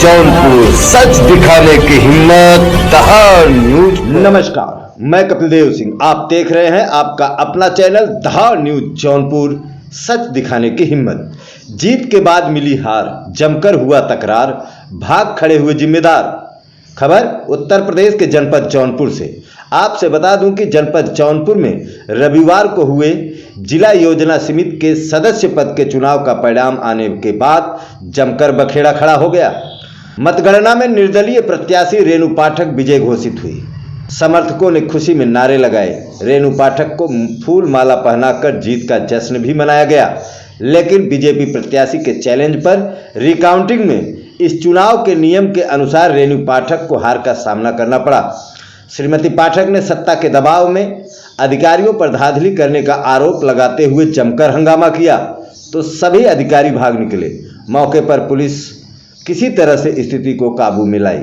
जौनपुर, सच दिखाने की हिम्मत, दहाड़ न्यूज। नमस्कार, मैं कपिल देव सिंह। आप देख रहे हैं आपका अपना चैनल दहाड़ न्यूज जौनपुर, सच दिखाने की हिम्मत। जीत के बाद मिली हार, जमकर हुआ तकरार, भाग खड़े हुए जिम्मेदार। खबर उत्तर प्रदेश के जनपद जौनपुर से। आपसे बता दूं कि जनपद जौनपुर में रविवार को हुए जिला योजना समिति के सदस्य पद के चुनाव का परिणाम आने के बाद जमकर बखेड़ा खड़ा हो गया। मतगणना में निर्दलीय प्रत्याशी रेणु पाठक विजय घोषित हुई। समर्थकों ने खुशी में नारे लगाए। रेणु पाठक को फूल माला पहनाकर जीत का जश्न भी मनाया गया, लेकिन बीजेपी प्रत्याशी के चैलेंज पर रिकाउंटिंग में इस चुनाव के नियम के अनुसार रेणु पाठक को हार का सामना करना पड़ा। श्रीमती पाठक ने सत्ता के दबाव में अधिकारियों पर धांधली करने का आरोप लगाते हुए जमकर हंगामा किया, तो सभी अधिकारी भाग निकले। मौके पर पुलिस किसी तरह से स्थिति को काबू में लाई।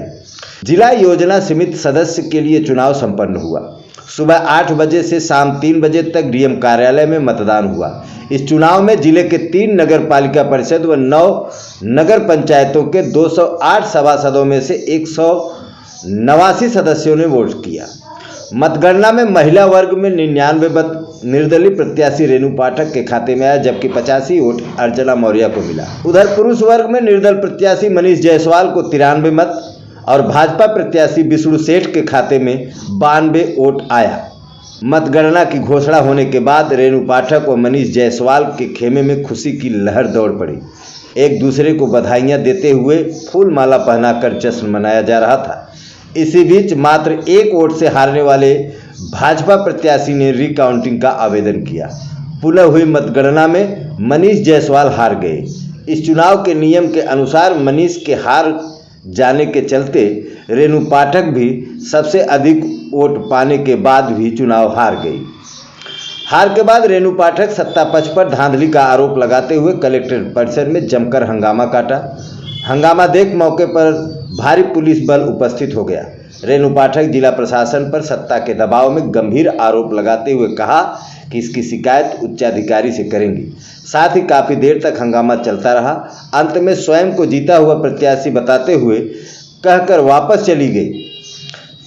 जिला योजना समिति सदस्य के लिए चुनाव संपन्न हुआ। सुबह 8 बजे से शाम 3 बजे तक डीएम कार्यालय में मतदान हुआ। इस चुनाव में जिले के 3 नगर पालिका परिषद व 9 नगर पंचायतों के 208 सभासदों में से 189 सदस्यों ने वोट किया। मतगणना में महिला वर्ग में 99 मत निर्दलीय प्रत्याशी रेणु पाठक के खाते में आया, जबकि 85 वोट अर्चना मौर्य को मिला। उधर पुरुष वर्ग में निर्दल प्रत्याशी मनीष जायसवाल को 93 मत और भाजपा प्रत्याशी विष्णु सेठ के खाते में 92 वोट आया। मतगणना की घोषणा होने के बाद रेणु पाठक व मनीष जायसवाल के खेमे में खुशी की लहर दौड़ पड़ी। एक दूसरे को बधाइयां देते हुए फूल माला पहनाकर जश्न मनाया जा रहा था। इसी बीच मात्र 1 वोट से हारने वाले भाजपा प्रत्याशी ने रिकाउंटिंग का आवेदन किया। पुनः हुई मतगणना में मनीष जायसवाल हार गए। इस चुनाव के नियम के अनुसार मनीष के हार जाने के चलते रेणु पाठक भी सबसे अधिक वोट पाने के बाद भी चुनाव हार गई। हार के बाद रेणु पाठक सत्ता पक्ष पर धांधली का आरोप लगाते हुए कलेक्ट्रेट परिसर में जमकर हंगामा काटा। हंगामा देख मौके पर भारी पुलिस बल उपस्थित हो गया। रेणु पाठक जिला प्रशासन पर सत्ता के दबाव में गंभीर आरोप लगाते हुए कहा कि इसकी शिकायत उच्चाधिकारी से करेंगी। साथ ही काफ़ी देर तक हंगामा चलता रहा। अंत में स्वयं को जीता हुआ प्रत्याशी बताते हुए कहकर वापस चली गई।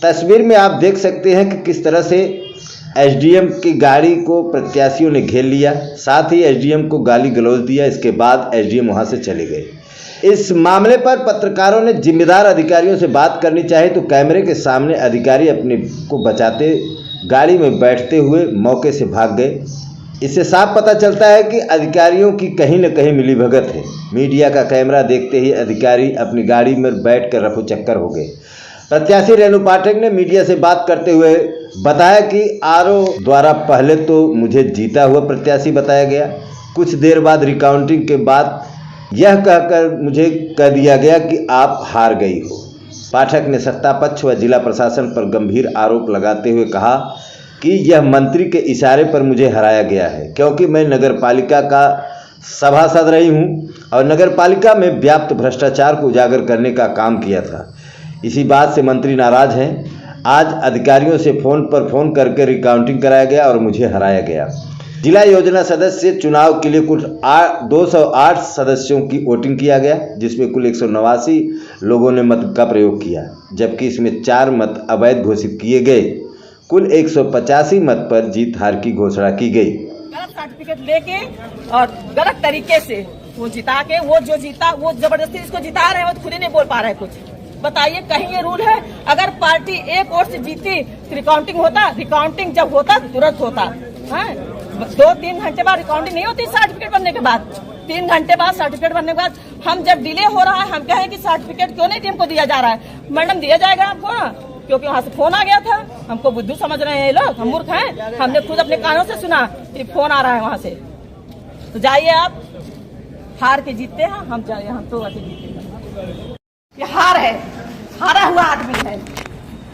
तस्वीर में आप देख सकते हैं कि किस तरह से एसडीएम की गाड़ी को प्रत्याशियों ने घेर लिया, साथ ही एसडीएम को गाली गलौज दिया। इसके बाद एसडीएम वहां से चले गए। इस मामले पर पत्रकारों ने जिम्मेदार अधिकारियों से बात करनी चाहिए तो कैमरे के सामने अधिकारी अपने को बचाते गाड़ी में बैठते हुए मौके से भाग गए। इससे साफ पता चलता है कि अधिकारियों की कहीं न कहीं मिलीभगत है। मीडिया का कैमरा देखते ही अधिकारी अपनी गाड़ी में बैठकर रफू चक्कर हो गए। प्रत्याशी रेणु पाठक ने मीडिया से बात करते हुए बताया कि आरओ द्वारा पहले तो मुझे जीता हुआ प्रत्याशी बताया गया, कुछ देर बाद रिकाउंटिंग के बाद यह कहकर मुझे कह दिया गया कि आप हार गई हो। पाठक ने सत्ता पक्ष व जिला प्रशासन पर गंभीर आरोप लगाते हुए कहा कि यह मंत्री के इशारे पर मुझे हराया गया है, क्योंकि मैं नगर पालिका का सभासद रही हूं और नगर पालिका में व्याप्त भ्रष्टाचार को उजागर करने का काम किया था। इसी बात से मंत्री नाराज हैं। आज अधिकारियों से फोन करके रिकाउंटिंग कराया गया और मुझे हराया गया। जिला योजना सदस्य चुनाव के लिए कुल 208 सदस्यों की वोटिंग किया गया, जिसमें कुल 189 लोगों ने मत का प्रयोग किया, जबकि इसमें 4 मत अवैध घोषित किए गए। कुल 185 मत पर जीत हार की घोषणा की गई। गलत सर्टिफिकेट लेके और गलत तरीके से वो जिता के, वो जो जीता वो जबरदस्ती इसको जिता रहे हैं, वो खुद ही नहीं बोल पा रहे कुछ। बताइए, कहीं ये रूल है? अगर पार्टी 1 वोट से जीती तो रिकाउंटिंग होता? रिकाउंटिंग जब होता तुरंत होता है। 2-3 घंटे बाद रिकाउंटिंग नहीं होती सर्टिफिकेट बनने के बाद। 3 घंटे बाद सर्टिफिकेट बनने के बाद हम जब डिले हो रहा है, हम कहें कि सर्टिफिकेट क्यों नहीं टीम को दिया जा रहा है? मैडम दिया जाएगा आपको ना, क्योंकि वहाँ से फोन आ गया था। हमको बुद्धू समझ रहे हैं ये लोग, हम मूर्ख हैं। हमने खुद अपने कानों से सुना कि फोन आ रहा है वहाँ से। तो जाइए, आप हार के जीतते हैं, हम जाइए, हम तो ऐसे जीते। ये हार है, हारा हुआ आदमी है,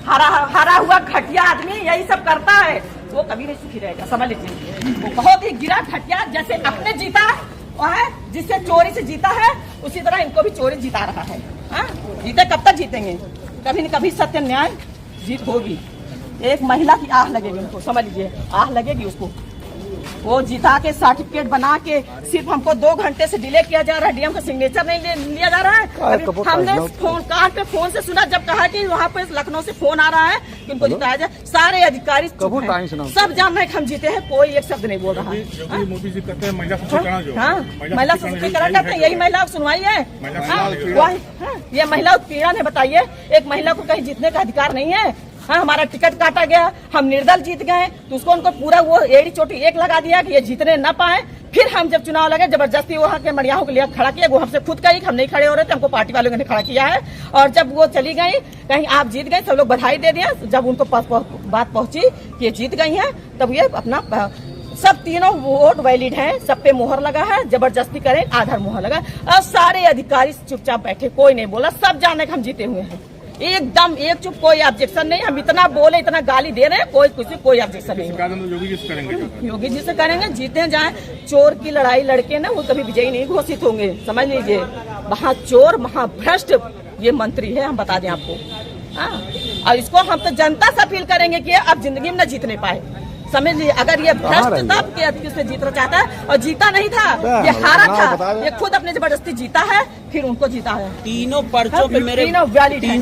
हारा हुआ घटिया आदमी यही सब करता है। वो कभी नहीं सुखी रहेगा, समझ लीजिए। वो बहुत ही गिरा घटिया, जैसे अपने जीता है, जिससे चोरी से जीता है, उसी तरह इनको भी चोरी जिता रहा है। जीते कब तक जीतेंगे? कभी न कभी सत्य न्याय जीत होगी। एक महिला की आह लगेगी उनको, समझ लीजिए, आह लगेगी उसको। वो जिता के सर्टिफिकेट बना के सिर्फ हमको 2 घंटे से डिले किया जा रहा है। डीएम का सिग्नेचर नहीं लिया जा रहा है। अभी हमने फोन कार्ड पे फोन से सुना, जब कहा कि वहाँ पे लखनऊ से फोन आ रहा है कि उनको जिताया जाए, सारे अधिकारी सब जान रहे हैं कि हम जीते हैं, कोई एक शब्द नहीं बोल रहा है। मोदी जी कहते हैं महिला सशक्तिकरण, हाँ, महिला सशक्तिकरण करते हैं, यही महिला सुनवाई है। ये महिला उत्पीड़न है। बताइए, एक महिला को कहीं जीतने का अधिकार नहीं है। हाँ, हमारा टिकट काटा गया, हम निर्दल जीत गए, तो उसको उनको पूरा वो एड़ी चोटी एक लगा दिया कि ये जीतने न पाए। फिर हम जब चुनाव लगे, जबरदस्ती वहाँ के मड़ियाओं के लिए खड़ा किया। वो हमसे खुद कही हम नहीं खड़े हो रहे थे, हमको पार्टी वालों ने खड़ा किया है। और जब वो चली गई, कहीं आप जीत गए, सब लोग बधाई दे दिया। जब उनको बात पहुंची कि ये जीत गई है, तब ये अपना सब तीनों वोट वैलिड हैं, सब पे मोहर लगा है, जबरदस्ती करें आधार मोहर लगा। और सारे अधिकारी चुपचाप बैठे, कोई नहीं बोला, सब जाने कि हम जीते हुए हैं। एकदम एक चुप, कोई ऑब्जेक्शन नहीं। हम इतना बोले, इतना गाली दे रहे हैं, कोई ऑब्जेक्शन नहीं। योगी जी से करेंगे, योगी जी से करेंगे, जीते जाए। चोर की लड़ाई लड़के ना वो कभी विजयी नहीं घोषित होंगे, समझ लीजिए। वहाँ चोर, महाभ्रष्ट ये मंत्री है, हम बता दें आपको। हाँ, और इसको हम तो जनता से अपील करेंगे कि अब जिंदगी में न जीतने पाए, समझ लीजिए। अगर ये भ्रष्ट तब के से जीतना चाहता है, और जीता नहीं था, ये हारा था, ये खुद अपने जबरदस्ती जीता है, फिर उनको जीता है। तीनों पर्चों पे मेरे तीनों वैलिड है।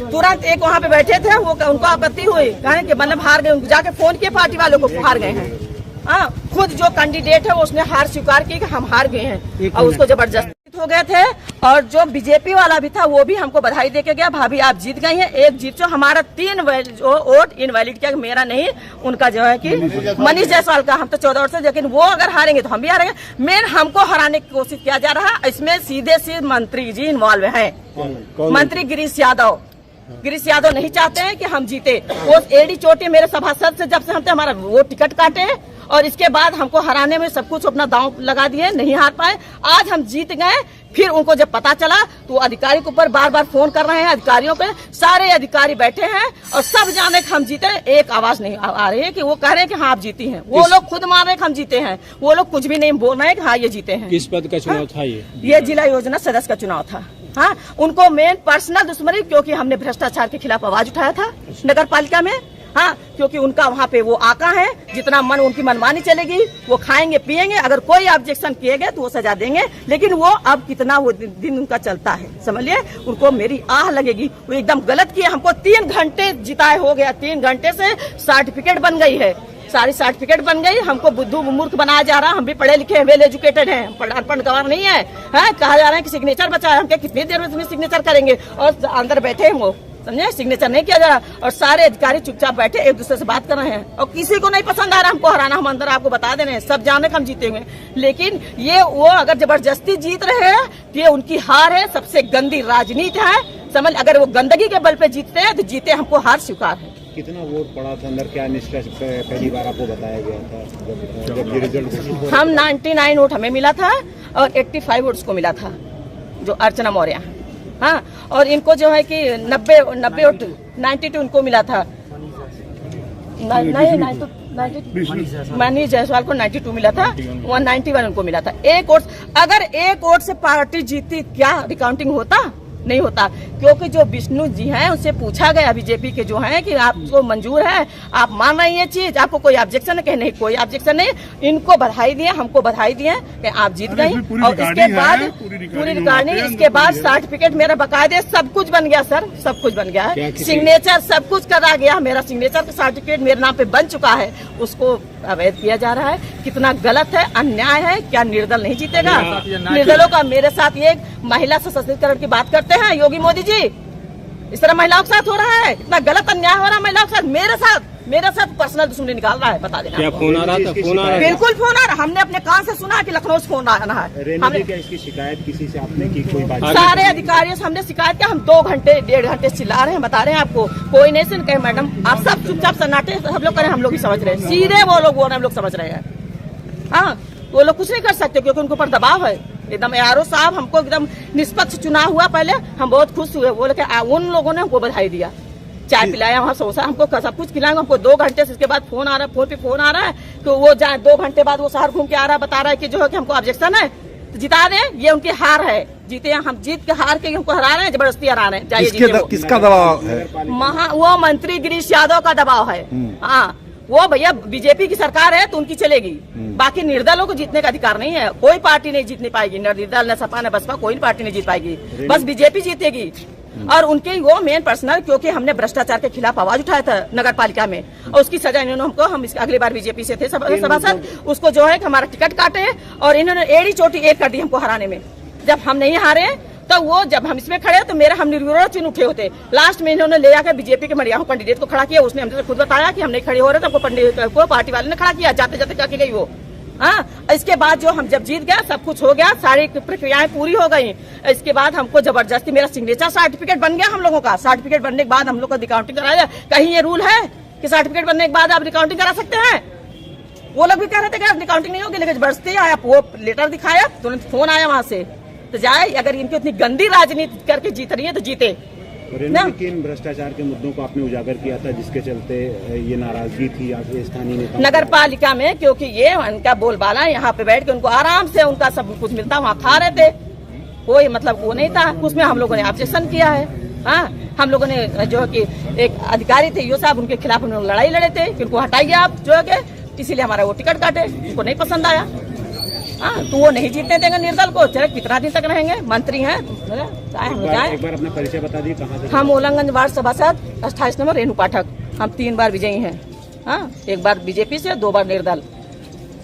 तुरंत एक वहाँ पे बैठे थे, वो उनको आपत्ति हुई, कहें कि मतलब हार गए। जाके फोन किए पार्टी वालों को, हार गए हैं। हाँ, खुद जो कैंडिडेट है उसने हार स्वीकार की कि हम हार गए हैं, और उसको जबरदस्ती हो गए थे। और जो बीजेपी वाला भी था, वो भी हमको बधाई देके गया, भाभी आप जीत गई हैं, एक जीत। जो हमारा 3 वोट इनवैलिड किया, मेरा नहीं, उनका जो है कि मनीष जायसवाल का। हम तो 14 वोट से, लेकिन वो अगर हारेंगे तो हम भी हारेंगे। मेन हमको हराने की कोशिश किया जा रहा है। इसमें सीधे मंत्री जी इन्वॉल्व है। मंत्री गिरीश यादव नहीं चाहते हैं कि हम जीते। वो एडी चोटी मेरे सभासद से जब से हम हमारा वो टिकट काटे, और इसके बाद हमको हराने में सब कुछ अपना दांव लगा दिए, नहीं हार पाए। आज हम जीत गए। फिर उनको जब पता चला तो अधिकारी के ऊपर बार फोन कर रहे हैं, अधिकारियों पे। सारे अधिकारी बैठे हैं और सब जाने कि हम जीते, एक आवाज नहीं आ रही है कि वो कह रहे हैं कि हाँ आप जीती हैं। वो लोग खुद मान रहे हैं कि हम जीते हैं, वो लोग कुछ भी नहीं बोल रहे हैं कि हाँ ये जीते हैं। किस पद का चुनाव था ये जिला योजना सदस्य का चुनाव था। हाँ, उनको मेन पर्सनल दुश्मनी, क्योंकि हमने भ्रष्टाचार के खिलाफ आवाज उठाया था नगर पालिका में। हाँ, क्योंकि उनका वहाँ पे वो आका है, जितना मन उनकी मनमानी चलेगी, वो खाएंगे पिएंगे। अगर कोई ऑब्जेक्शन किए गए तो वो सजा देंगे, लेकिन वो अब कितना वो दिन उनका चलता है, समझिए। उनको मेरी आह लगेगी, वो एकदम गलत किए। हमको 3 घंटे जिताए हो गया, 3 घंटे से सर्टिफिकेट बन गई है, सारी सर्टिफिकेट बन गई। हमको बुद्धू मूर्ख बनाया जा रहा है। हम भी पढ़े लिखे हैं, वेल एजुकेटेड हैं, अनपढ़ गवार नहीं है। कहा जा रहा है कि सिग्नेचर बचा है, हम क्या कितनी देर में सिग्नेचर करेंगे, और अंदर बैठे हैं वो, समझे, सिग्नेचर नहीं किया जा रहा। और सारे अधिकारी चुपचाप बैठे एक दूसरे से बात कर रहे हैं, और किसी को नहीं पसंद आ रहा हमको हराना। हम अंदर आपको बता दे रहे हैं, सब जाने कि हम जीते हुए। लेकिन ये वो अगर जबरदस्ती जीत रहे हैं तो ये उनकी हार है, सबसे गंदी राजनीति है, समझ। अगर वो गंदगी के बल पे जीतते हैं तो जीते, हमको हार स्वीकार है। कितना वोट पड़ा था अंदर, क्या निष्कर्ष पहली बार आपको बताया गया था जब ये रिजल्ट? हम 99 वोट हमें मिला था, और 85 वोट्स को मिला था, जो अर्चना मौर्य है। हाँ, और इनको जो है कि 90 वोट 92 उनको मिला था। नहीं, मनीष जायसवाल को 92 मिला था, 191 उनको मिला था। एक वोट, अगर एक वोट से पार्टी जीती, क्या रिकाउंटिंग होता? नहीं होता, क्योंकि जो विष्णु जी हैं उनसे पूछा गया, बीजेपी के जो हैं, कि आपको मंजूर है, आप मान रहे हैं ये चीज, आपको कोई ऑब्जेक्शन है? कहे नहीं, कोई ऑब्जेक्शन नहीं। इनको बधाई दिए, हमको बधाई दिए कि आप जीत गई। और इसके बाद पूरी रिकॉर्डिंग, इसके बाद सर्टिफिकेट मेरा बकायदे सब कुछ बन गया सर, सब कुछ बन गया है, सिग्नेचर सब कुछ करा गया। मेरा सिग्नेचर का सर्टिफिकेट मेरे नाम पे बन चुका है, उसको अवैध किया जा रहा है। कितना गलत है, अन्याय है। क्या निर्दल नहीं जीतेगा? निर्दलों का मेरे साथ ये महिला सशक्तिकरण की बात करते हैं योगी मोदी जी, इस तरह महिलाओं के साथ हो रहा है, इतना गलत अन्याय हो रहा है महिलाओं के साथ। मेरे साथ पर्सनल दुश्मनी निकाल रहा है, बता देना। क्या फोन आ रहा था? फोन आ रहा था, बिल्कुल फोन आ रहा। हमने अपने कान से सुना कि लखनऊ से फोन आना है। हमने क्या इसकी शिकायत किसी से आपने की? कोई बात? सारे अधिकारियों से हमने शिकायत किया। हम 2 घंटे 1.5 घंटे चिल्ला रहे हैं, बता रहे हैं आपको, कोई नहीं सुन। कहे मैडम आप सब चुपचाप सन्नाटे, हम लोग करें, हम लोग ही समझ रहे हैं, सीधे वो लोग बोल रहे हैं, हम लोग समझ रहे हैं। हाँ, वो लोग कुछ नहीं कर सकते, क्योंकि उनके ऊपर दबाव है एकदम। ARO साहब हमको एकदम निष्पक्ष चुनाव हुआ, पहले हम बहुत खुश हुए। वो लोग, उन लोगों ने हमको बधाई दिया, चाय पिलाया, वहाँ समोसा, हमको सब कुछ खिलाएंगे। हमको 2 घंटे से इसके बाद फोन आ रहा है, फोन पे फोन आ रहा है, तो वो 2 घंटे बाद वो शहर घूम के आ रहा है, बता रहा है कि जो है कि हमको ऑब्जेक्शन है। तो जिता दे, ये उनकी हार है। जीते हैं, हम जीत के हार के हमको हरा रहे हैं, जबरदस्ती हरा रहे हैं। चाहिए जीते वो। किसका दबाव है? वो मंत्री गिरीश यादव का दबाव है। हाँ, वो भैया बीजेपी की सरकार है तो उनकी चलेगी, बाकी निर्दलों को जीतने का अधिकार नहीं है। कोई पार्टी नहीं जीतने पाएगी, न निर्दल, न सपा, न बसपा, कोई पार्टी नहीं जीत पाएगी, बस बीजेपी जीतेगी। और उनके वो मेन पर्सनल, क्योंकि हमने भ्रष्टाचार के खिलाफ आवाज उठाया था नगर पालिका में, और उसकी सजा इन्होंने हमको, हम अगली बार बीजेपी से थे सभासद, उसको जो है हमारा टिकट काटे और इन्होंने एड़ी चोटी एक कर दी हमको हराने में। जब हम नहीं हारे तो वो, जब हम इसमें खड़े तो हम निर्विरोध चिन्ह उठे होते। लास्ट में इन्होंने ले आकर बीजेपी के मरियाहू कैंडिडेट को खड़ा किया, उसने हमसे खुद बताया कि हम नहीं खड़े हो रहे, तो हमको पंडित को पार्टी वाले ने खड़ा किया, जाते जाते करके गई वो। हाँ, इसके बाद जो हम जब जीत गया, सब कुछ हो गया, सारी प्रक्रियाएं पूरी हो गई। इसके बाद हमको जबरदस्ती मेरा सिग्नेचर सर्टिफिकेट बन गया हम लोगों का। सर्टिफिकेट बनने के बाद हम लोग को रिकाउंटिंग कराया। कहीं ये रूल है कि सर्टिफिकेट बनने के बाद आप रिकाउंटिंग करा सकते हैं? वो लोग भी कह रहे थे कि रिकाउंटिंग नहीं होगी, लेकिन जबरदस्ती आया, वो लेटर दिखाया, तुरंत फोन आया वहां से। तो जाए, अगर इनकी उतनी गंदी राजनीति करके जीत रही है तो जीते। किन भ्रष्टाचार के मुद्दों को आपने उजागर किया था जिसके चलते ये नाराजगी थी आपके स्थानीय नेताओं? नगर पालिका में, क्योंकि ये उनका बोलबाला, यहाँ पे बैठ के उनको आराम से उनका सब कुछ मिलता, वहाँ खा रहे थे, कोई मतलब वो नहीं था। उसमें हम लोगों ने ऑब्जेक्शन किया है। हाँ, हम लोगों ने जो है कि एक अधिकारी थे यो साहब, उनके खिलाफ उन्होंने लड़ाई लड़े थे कि उनको हटाइए आप, जो है कि इसीलिए हमारा वो टिकट काटे, उनको नहीं पसंद आया। हाँ, तो वो नहीं जीतने देंगे निर्दल को, चाहे कितना दिन तक रहेंगे, मंत्री हैं, चाहे हम जाए। एक बार अपना परिचय बता दी, कहाँ से? हम ओलंगंज वार्ड सभासद 28 नंबर रेणु पाठक। हम 3 बार विजयी हैं। हाँ, 1 बार बीजेपी से, 2 बार निर्दल।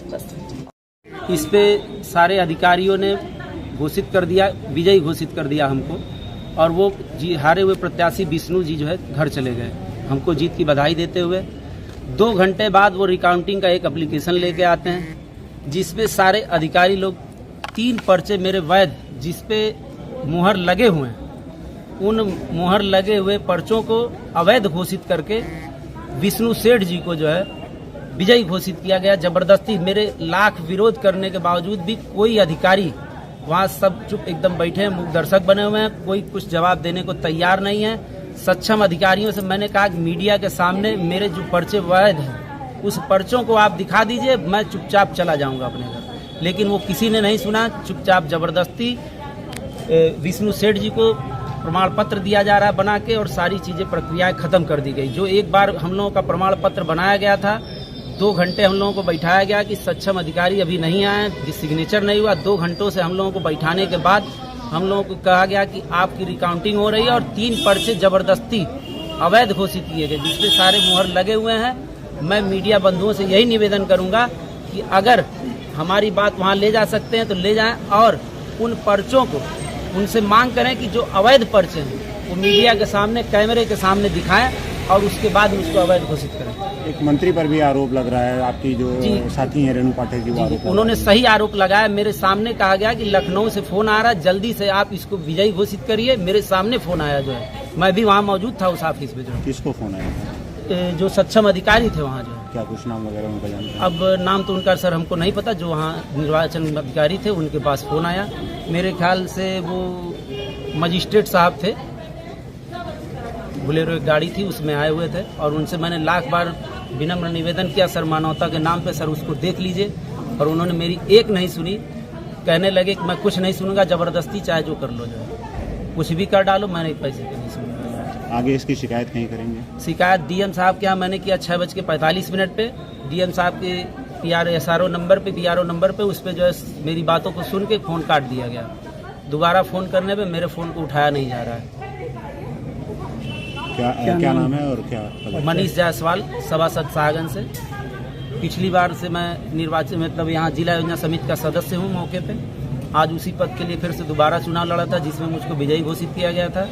बस इस पे सारे अधिकारियों ने घोषित कर दिया, विजयी घोषित कर दिया हमको, और वो हारे हुए प्रत्याशी विष्णु जी जो है घर चले गए, हमको जीत की बधाई देते हुए। 2 घंटे बाद वो रिकाउंटिंग का एक एप्लीकेशन लेके आते हैं, जिसपे सारे अधिकारी लोग 3 पर्चे मेरे वैध, जिसपे मुहर लगे हुए हैं, उन मुहर लगे हुए पर्चों को अवैध घोषित करके विष्णु सेठ जी को जो है विजयी घोषित किया गया। जबरदस्ती, मेरे लाख विरोध करने के बावजूद भी कोई अधिकारी, वहाँ सब चुप एकदम बैठे हैं, मूक दर्शक बने हुए हैं, कोई कुछ जवाब देने को तैयार नहीं है। सक्षम अधिकारियों से मैंने कहा कि मीडिया के सामने मेरे जो पर्चे वैध हैं, उस पर्चों को आप दिखा दीजिए, मैं चुपचाप चला जाऊंगा अपने घर। लेकिन वो किसी ने नहीं सुना, चुपचाप जबरदस्ती विष्णु सेठ जी को प्रमाण पत्र दिया जा रहा है बना के, और सारी चीजें प्रक्रियाएं खत्म कर दी गई। जो एक बार हम लोगों का प्रमाण पत्र बनाया गया था, 2 घंटे हम लोगों को बैठाया गया कि सक्षम अधिकारी अभी नहीं आए, सिग्नेचर नहीं हुआ। 2 घंटों से हम लोगों को बैठाने के बाद हम लोगों को कहा गया कि आपकी रिकाउंटिंग हो रही है, और 3 पर्चे जबरदस्ती अवैध घोषित किए गए, जिसपे सारे मुहर लगे हुए हैं। मैं मीडिया बंधुओं से यही निवेदन करूंगा कि अगर हमारी बात वहां ले जा सकते हैं तो ले जाएं, और उन पर्चों को उनसे मांग करें कि जो अवैध पर्चे हैं वो मीडिया के सामने, कैमरे के सामने दिखाएं, और उसके बाद उसको अवैध घोषित करें। एक मंत्री पर भी आरोप लग रहा है, आपकी जो साथी हैं रेणु पाठक जी, वो आरोप उन्होंने सही आरोप लगाया। मेरे सामने कहा गया कि लखनऊ से फोन आ रहा है, जल्दी से आप इसको विजयी घोषित करिए। मेरे सामने फोन आया जो है, मैं भी वहाँ मौजूद था उस ऑफिस में। जो किसको फोन आया? जो सक्षम अधिकारी थे वहाँ, जो क्या कुछ नाम वगैरह उनका जानते हैं? अब नाम तो उनका सर हमको नहीं पता, जो वहाँ निर्वाचन अधिकारी थे उनके पास फोन आया। मेरे ख्याल से वो मजिस्ट्रेट साहब थे, बोलेरो एक गाड़ी थी उसमें आए हुए थे, और उनसे मैंने लाख बार विनम्र निवेदन किया, सर मानवता के नाम पे सर उसको देख लीजिए, और उन्होंने मेरी एक नहीं सुनी। कहने लगे कि मैं कुछ नहीं सुनूंगा, जबरदस्ती चाहे जो कर लो, जो कुछ भी कर डालो, मैंने एक पैसे के नहीं सुनूंगा। आगे इसकी शिकायत कहीं करेंगे? शिकायत डीएम साहब के यहाँ मैंने किया 6:45 पे। डीएम साहब के SRO नंबर पे, BRO नंबर पे, उस पर जो है मेरी बातों को सुन के फ़ोन काट दिया गया। दोबारा फ़ोन करने पे मेरे फ़ोन को उठाया नहीं जा रहा है। क्या नाम है और क्या? मनीष जायसवाल, सभासद साहगंज से। पिछली बार से मैं निर्वाचन, मतलब यहाँ जिला योजना समिति का सदस्य हूँ मौके पे। आज उसी पद के लिए फिर से दोबारा चुनाव लड़ा था, जिसमें मुझको विजयी घोषित किया गया था,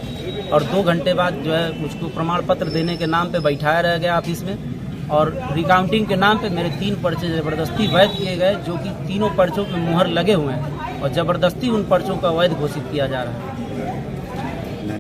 और 2 घंटे बाद जो है मुझको प्रमाण पत्र देने के नाम पे बैठाया रह गया ऑफिस में, और रिकाउंटिंग के नाम पे मेरे 3 पर्चे जबरदस्ती वैध किए गए, जो कि तीनों पर्चों पे मुहर लगे हुए हैं, और जबरदस्ती उन पर्चों का वैध घोषित किया जा रहा है।